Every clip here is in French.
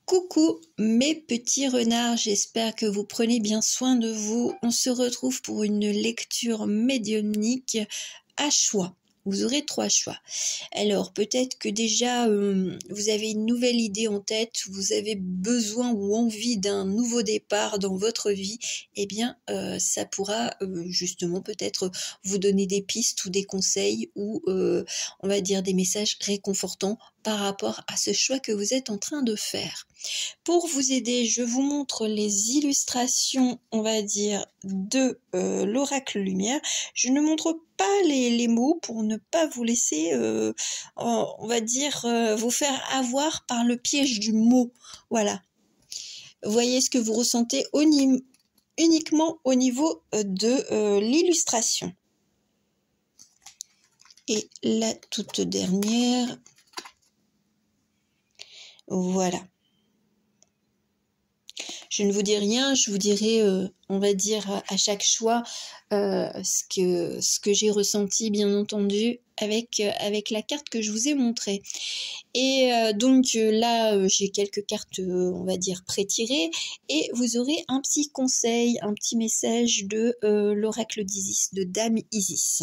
Coucou mes petits renards, j'espère que vous prenez bien soin de vous. On se retrouve pour une lecture médiumnique à choix. Vous aurez 3 choix. Alors peut-être que déjà vous avez une nouvelle idée en tête, vous avez besoin ou envie d'un nouveau départ dans votre vie, eh bien ça pourra justement peut-être vous donner des pistes ou des conseils ou on va dire des messages réconfortants par rapport à ce choix que vous êtes en train de faire. Pour vous aider, je vous montre les illustrations, on va dire, de l'oracle lumière. Je ne montre pas les mots pour ne pas vous laisser, on va dire, vous faire avoir par le piège du mot. Voilà. Voyez ce que vous ressentez uniquement au niveau de l'illustration. Et la toute dernière, voilà. Je ne vous dis rien, je vous dirai, on va dire, à chaque choix, ce que j'ai ressenti, bien entendu, avec la carte que je vous ai montrée. Et donc là, j'ai quelques cartes, on va dire, pré-tirées, et vous aurez un petit conseil, un petit message de l'oracle d'Isis, de Dame Isis.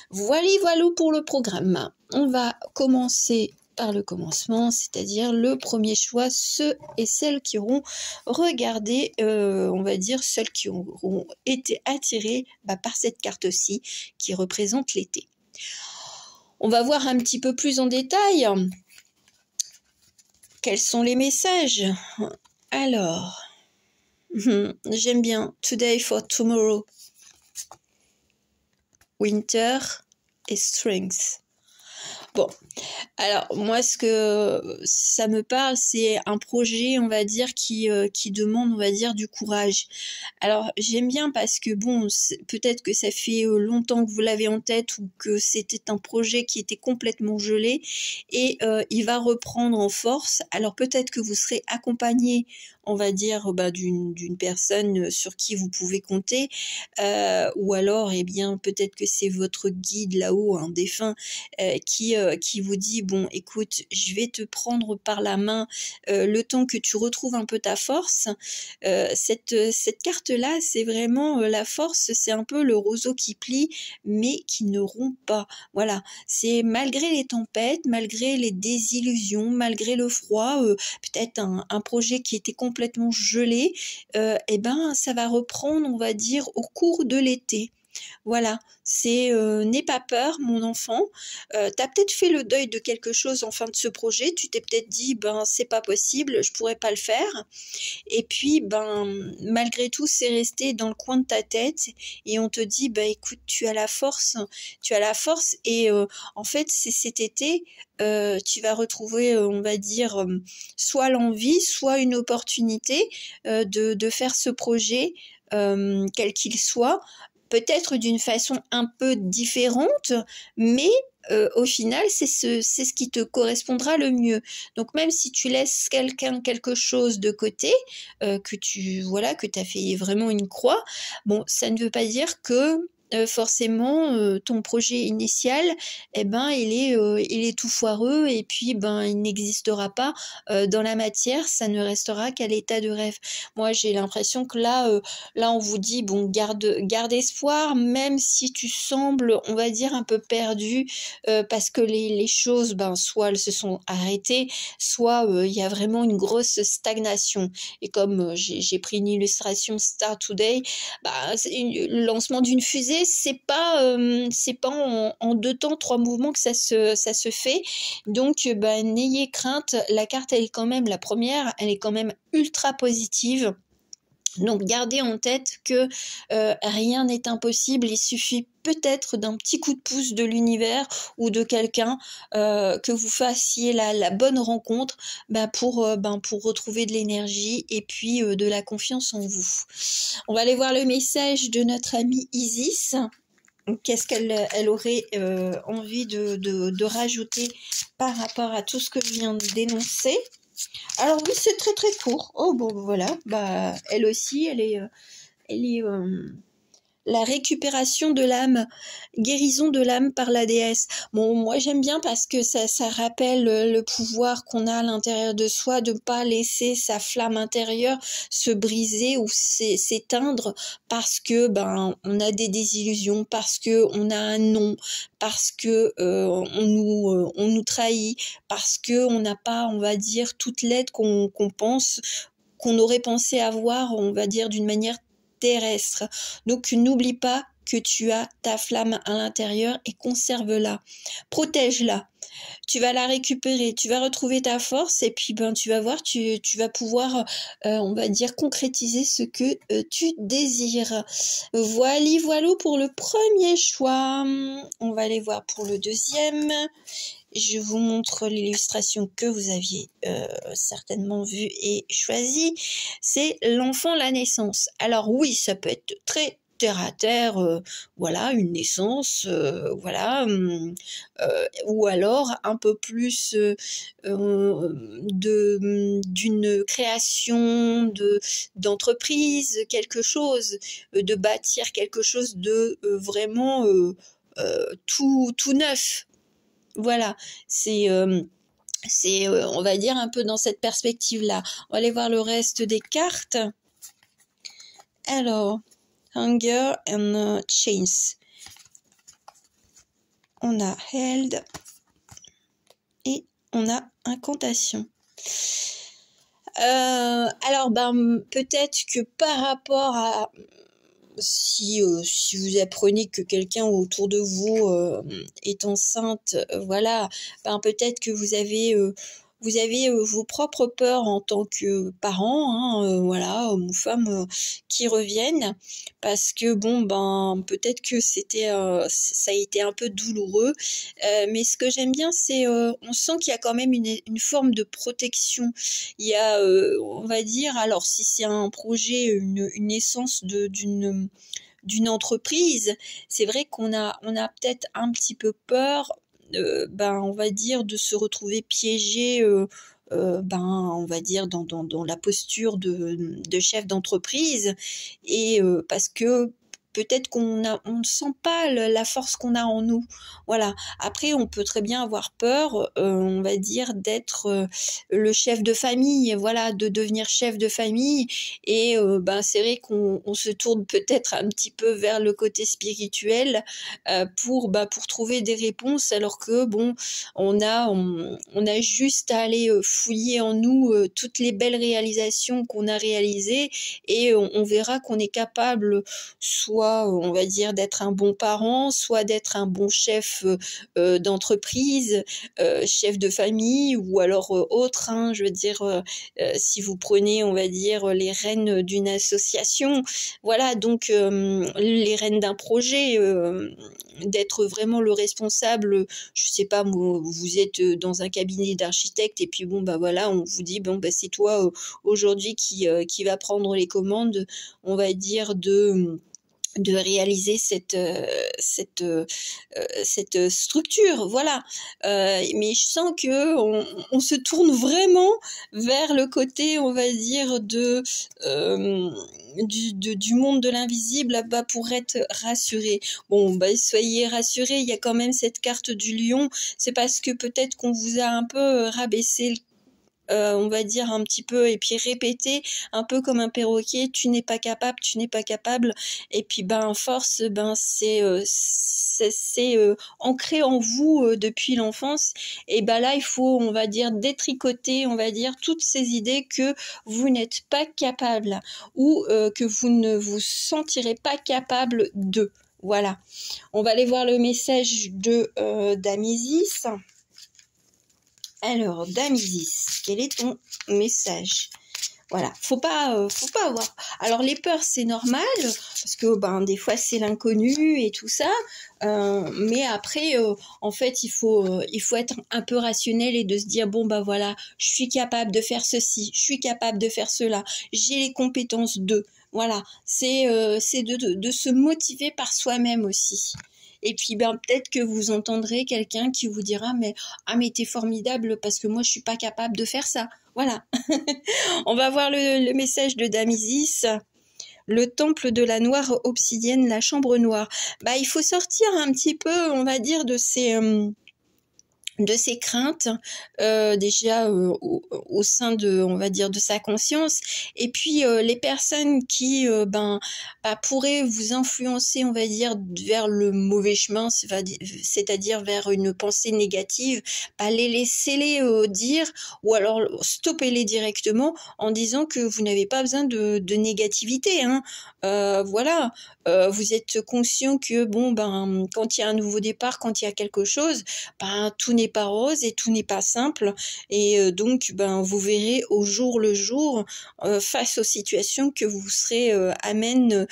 Voilà pour le programme. On va commencer par le commencement, c'est-à-dire le premier choix, ceux et celles qui auront regardé, on va dire, celles qui auront été attirées par cette carte-ci, qui représente l'été. On va voir un petit peu plus en détail quels sont les messages. Alors, j'aime bien Today for Tomorrow, Winter et Strength. Bon, alors moi ce que ça me parle, c'est un projet, on va dire, qui demande, on va dire, du courage. Alors j'aime bien parce que bon, peut-être que ça fait longtemps que vous l'avez en tête ou que c'était un projet qui était complètement gelé et il va reprendre en force. Alors peut-être que vous serez accompagné, on va dire, d'une personne sur qui vous pouvez compter, ou alors, eh bien, peut-être que c'est votre guide là-haut, un défunt, qui vous dit, bon, écoute, je vais te prendre par la main le temps que tu retrouves un peu ta force. Cette carte-là, c'est vraiment la force, c'est un peu le roseau qui plie, mais qui ne rompt pas. Voilà, c'est malgré les tempêtes, malgré les désillusions, malgré le froid, peut-être un projet qui était complètement gelé, eh ben, ça va reprendre, on va dire, au cours de l'été. Voilà, c'est n'aie pas peur, mon enfant. T'as peut-être fait le deuil de quelque chose en fin de ce projet. Tu t'es peut-être dit, ben c'est pas possible, je pourrais pas le faire. Et puis, ben malgré tout, c'est resté dans le coin de ta tête. Et on te dit, ben écoute, tu as la force. Et en fait, c'est cet été, tu vas retrouver, on va dire, soit l'envie, soit une opportunité de faire ce projet, quel qu'il soit. Peut-être d'une façon un peu différente, mais au final, c'est ce qui te correspondra le mieux. Donc même si tu laisses quelque chose de côté, que tu as fait vraiment une croix, bon, ça ne veut pas dire que forcément ton projet initial, eh ben il est tout foireux et puis ben il n'existera pas dans la matière, ça ne restera qu'à l'état de rêve. Moi j'ai l'impression que là on vous dit, bon, garde espoir, même si tu sembles, on va dire, un peu perdu, parce que les choses, ben, soit elles se sont arrêtées, soit il y a vraiment une grosse stagnation. Et comme j'ai pris une illustration Star Today, le lancement d'une fusée, c'est pas en 2 temps, 3 mouvements que ça se fait. Donc, n'ayez crainte, la carte, elle est quand même, la première, elle est quand même ultra positive. Donc gardez en tête que rien n'est impossible, il suffit peut-être d'un petit coup de pouce de l'univers ou de quelqu'un, que vous fassiez la bonne rencontre pour retrouver de l'énergie et puis de la confiance en vous. On va aller voir le message de notre amie Isis. Qu'est-ce qu'elle aurait envie de rajouter par rapport à tout ce que je viens de dénoncer. Alors oui, c'est très court. Oh bon, voilà. Elle aussi, elle est la récupération de l'âme, guérison de l'âme par la déesse. Bon, moi j'aime bien parce que ça rappelle le pouvoir qu'on a à l'intérieur de soi, de pas laisser sa flamme intérieure se briser ou s'éteindre parce que on a des désillusions, parce que on a un non, parce que on nous trahit, parce que on n'a pas, on va dire, toute l'aide qu'on pense, qu'on aurait pensé avoir, on va dire, d'une manière terrestre. Donc n'oublie pas que tu as ta flamme à l'intérieur et conserve-la, protège-la. Tu vas la récupérer, tu vas retrouver ta force et puis tu vas voir, tu vas pouvoir, on va dire, concrétiser ce que tu désires. Voilà pour le premier choix. On va aller voir pour le deuxième. Je vous montre l'illustration que vous aviez certainement vue et choisie. C'est l'enfant, la naissance. Alors oui, ça peut être très terre à terre, voilà, une naissance, voilà, ou alors un peu plus d'une création d'entreprise, quelque chose, de bâtir quelque chose de vraiment tout neuf. Voilà, c'est on va dire un peu dans cette perspective-là. On va aller voir le reste des cartes. Alors, Hunger and Chains. On a Held et on a Incantation. Alors, peut-être que par rapport à... Si vous apprenez que quelqu'un autour de vous est enceinte, voilà, peut-être que vous avez vos propres peurs en tant que parent, voilà, homme ou femme, qui reviennent, parce que peut-être que ça a été un peu douloureux, mais ce que j'aime bien, c'est on sent qu'il y a quand même une forme de protection. Il y a, on va dire, alors si c'est un projet, une naissance d'une entreprise, c'est vrai qu'on a peut-être un petit peu peur, on va dire, de se retrouver piégé, on va dire dans la posture de chef d'entreprise, et parce que peut-être on ne sent pas la force qu'on a en nous. Voilà. Après, on peut très bien avoir peur, on va dire, d'être le chef de famille, voilà, de devenir chef de famille. Et c'est vrai qu'on se tourne peut-être un petit peu vers le côté spirituel pour trouver des réponses, alors que on a juste à aller fouiller en nous toutes les belles réalisations qu'on a réalisées, et on verra qu'on est capable soit, on va dire, d'être un bon parent, soit d'être un bon chef d'entreprise, chef de famille, ou alors autre, je veux dire, si vous prenez, on va dire, les rênes d'une association, voilà, donc les rênes d'un projet, d'être vraiment le responsable. Je sais pas, vous êtes dans un cabinet d'architecte, et puis voilà, on vous dit c'est toi aujourd'hui qui va prendre les commandes, on va dire, de réaliser cette structure, voilà. Mais je sens que on se tourne vraiment vers le côté, on va dire, du monde de l'invisible, pour être rassuré. Soyez rassurés, il y a quand même cette carte du lion. C'est parce que peut-être qu'on vous a un peu rabaissé on va dire un petit peu, et puis répéter un peu comme un perroquet, tu n'es pas capable, tu n'es pas capable, et puis force, c'est ancré en vous depuis l'enfance, et là il faut, on va dire, détricoter, on va dire, toutes ces idées que vous n'êtes pas capable, ou que vous ne vous sentirez pas capable de. Voilà, on va aller voir le message de d'Amisis. Alors, Dame Isis, quel est ton message? Voilà, faut pas avoir... Alors, les peurs, c'est normal, parce que des fois, c'est l'inconnu et tout ça. Mais après, en fait, il faut être un peu rationnel et de se dire, voilà, je suis capable de faire ceci, je suis capable de faire cela, j'ai les compétences de... Voilà, c'est de se motiver par soi-même aussi. Et puis peut-être que vous entendrez quelqu'un qui vous dira mais t'es formidable parce que moi je suis pas capable de faire ça. Voilà. On va voir le message de Dame Isis. le temple de la noire obsidienne, la chambre noire. Bah, il faut sortir un petit peu, on va dire, de ces craintes déjà au sein de, on va dire, de sa conscience, et puis les personnes qui pourraient vous influencer, on va dire, vers le mauvais chemin, c'est-à-dire vers une pensée négative, laissez-les dire, ou alors stoppez-les directement en disant que vous n'avez pas besoin de négativité, hein. Voilà, vous êtes conscient que quand il y a un nouveau départ, quand il y a quelque chose, tout n'est pas rose et tout n'est pas simple, et donc vous verrez au jour le jour face aux situations que vous serez à même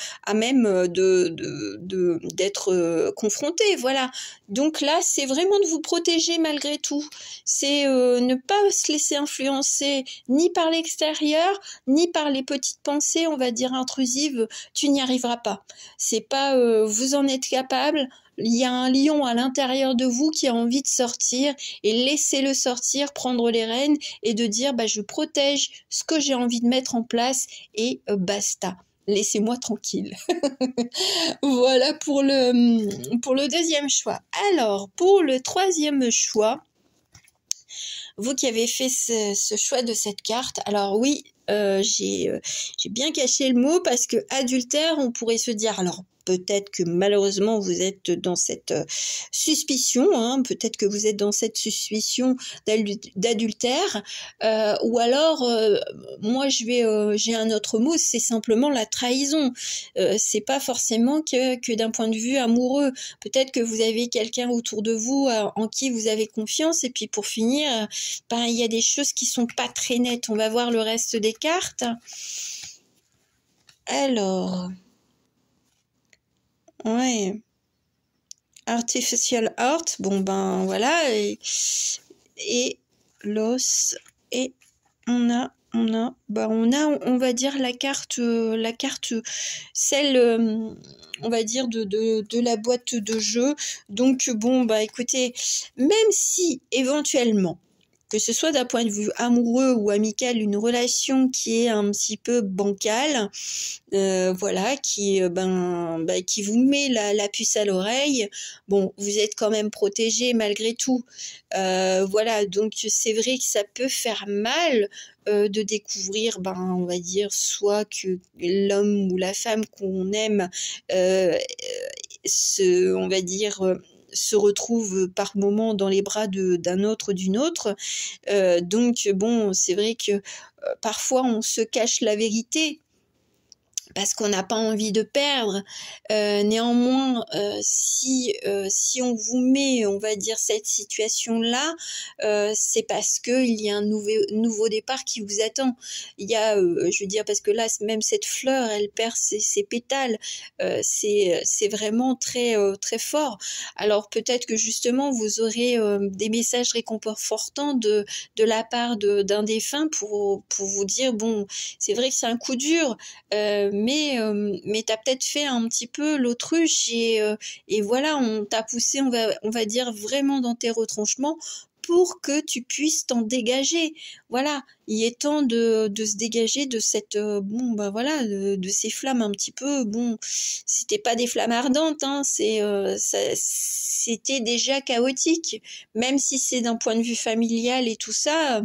d'être confronté. Voilà, donc là c'est vraiment de vous protéger malgré tout, c'est ne pas se laisser influencer ni par l'extérieur ni par les petites pensées, on va dire, intrusives. Tu n'y arriveras pas, c'est pas vous en êtes capable. Il y a un lion à l'intérieur de vous qui a envie de sortir, et laissez-le sortir, prendre les rênes et de dire je protège ce que j'ai envie de mettre en place, et basta. Laissez-moi tranquille. Voilà pour le deuxième choix. Alors, pour le troisième choix, vous qui avez fait ce choix de cette carte, alors oui, j'ai bien caché le mot, parce que adultère, on pourrait se dire, alors peut-être que malheureusement vous êtes dans cette suspicion, hein, peut-être que vous êtes dans cette suspicion d'adultère, ou alors moi j'ai un autre mot, c'est simplement la trahison. C'est pas forcément que d'un point de vue amoureux. Peut-être que vous avez quelqu'un autour de vous en qui vous avez confiance, et puis pour finir, il y a des choses qui sont pas très nettes. On va voir le reste des cartes. Alors, ouais, Artificial Heart, voilà, et l'os, et on va dire la carte, celle, on va dire de la boîte de jeu. Donc écoutez, même si éventuellement, que ce soit d'un point de vue amoureux ou amical, une relation qui est un petit peu bancale, voilà, qui vous met la puce à l'oreille, vous êtes quand même protégé malgré tout. Voilà, donc c'est vrai que ça peut faire mal de découvrir, on va dire, soit que l'homme ou la femme qu'on aime on va dire, se retrouve par moment dans les bras d'un autre, d'une autre. Donc c'est vrai que parfois on se cache la vérité parce qu'on n'a pas envie de perdre. Néanmoins, si on vous met, on va dire, cette situation-là, c'est parce qu'il y a un nouveau départ qui vous attend. Il y a, je veux dire, parce que là, même cette fleur, elle perd ses pétales. C'est vraiment très, très fort. Alors peut-être que justement, vous aurez des messages réconfortants de la part d'un défunt pour vous dire, c'est vrai que c'est un coup dur, mais t'as peut-être fait un petit peu l'autruche, et voilà, on t'a poussé, on va dire, vraiment dans tes retranchements pour que tu puisses t'en dégager. Voilà, il est temps de se dégager de cette voilà, de ces flammes un petit peu. C'était pas des flammes ardentes, hein, c'était déjà chaotique, même si c'est d'un point de vue familial et tout ça.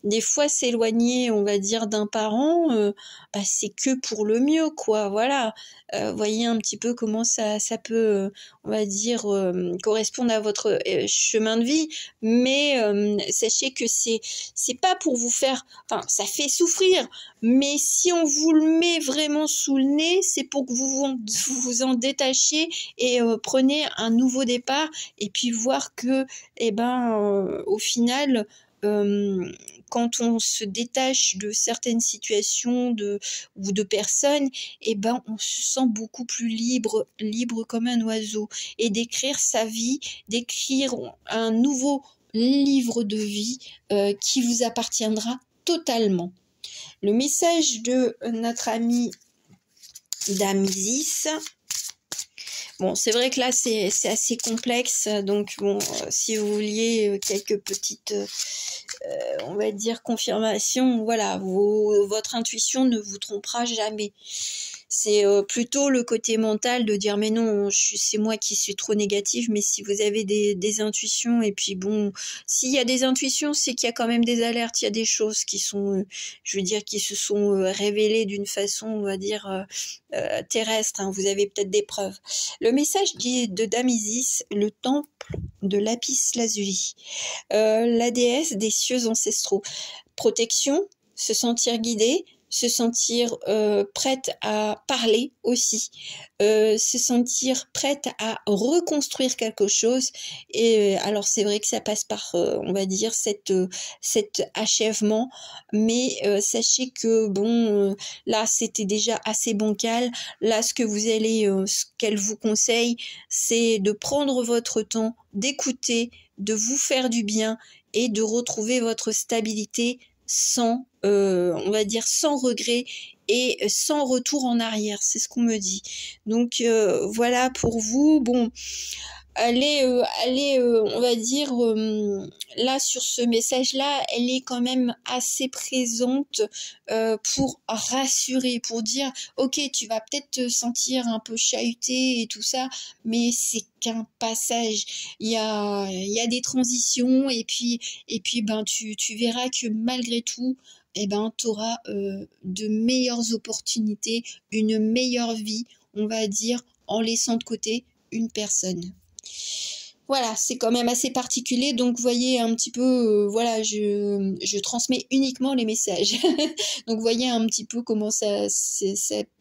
Des fois, s'éloigner, on va dire, d'un parent, c'est que pour le mieux, quoi. Voilà. Voyez un petit peu comment ça peut, on va dire, correspondre à votre chemin de vie. Mais sachez que c'est pas pour vous faire, ça fait souffrir, mais si on vous le met vraiment sous le nez, c'est pour que vous vous en détachiez et prenez un nouveau départ, et puis voir que au final, quand on se détache de certaines situations ou de personnes, on se sent beaucoup plus libre comme un oiseau, et d'écrire sa vie, d'écrire un nouveau livre de vie qui vous appartiendra totalement. Le message de notre ami Damsis. C'est vrai que là c'est assez complexe, donc si vous vouliez quelques petites on va dire, confirmation. Voilà, votre intuition ne vous trompera jamais. C'est plutôt le côté mental de dire mais non, c'est moi qui suis trop négative, mais si vous avez des intuitions, et puis bon, s'il y a des intuitions, c'est qu'il y a quand même des alertes, il y a des choses qui sont, je veux dire, qui se sont révélées d'une façon, on va dire, terrestre, hein. Vous avez peut-être des preuves. Le message dit de Dame Isis, le temple de Lapis Lazuli, la déesse des cieux ancestraux. Protection, se sentir guidé, se sentir prête à parler aussi, se sentir prête à reconstruire quelque chose. Et alors c'est vrai que ça passe par, on va dire, cet achèvement, mais sachez que bon, là c'était déjà assez bancal. Là, ce qu'elle vous conseille, c'est de prendre votre temps, d'écouter, de vous faire du bien et de retrouver votre stabilité sans, on va dire, sans regret et sans retour en arrière. C'est ce qu'on me dit. Donc voilà pour vous. Bon, allez, on va dire, là sur ce message-là, elle est quand même assez présente pour rassurer, pour dire, ok, tu vas peut-être te sentir un peu chahuté et tout ça, mais c'est qu'un passage. Il y a des transitions et puis ben tu verras que malgré tout, eh ben tu auras de meilleures opportunités, une meilleure vie, on va dire, en laissant de côté une personne. Voilà, c'est quand même assez particulier, donc voyez un petit peu, voilà, je transmets uniquement les messages. Donc voyez un petit peu comment ça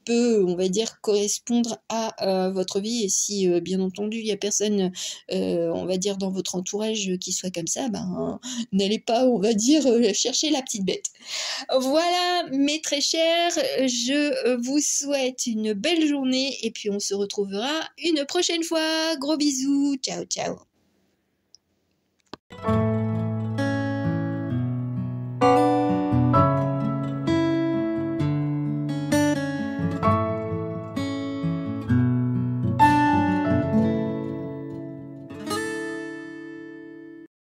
peut, on va dire, correspondre à votre vie. Et si, bien entendu, il n'y a personne, on va dire, dans votre entourage qui soit comme ça, ben, n'allez pas, on va dire, chercher la petite bête. Voilà, mes très chers, je vous souhaite une belle journée et puis on se retrouvera une prochaine fois. Gros bisous, ciao, ciao.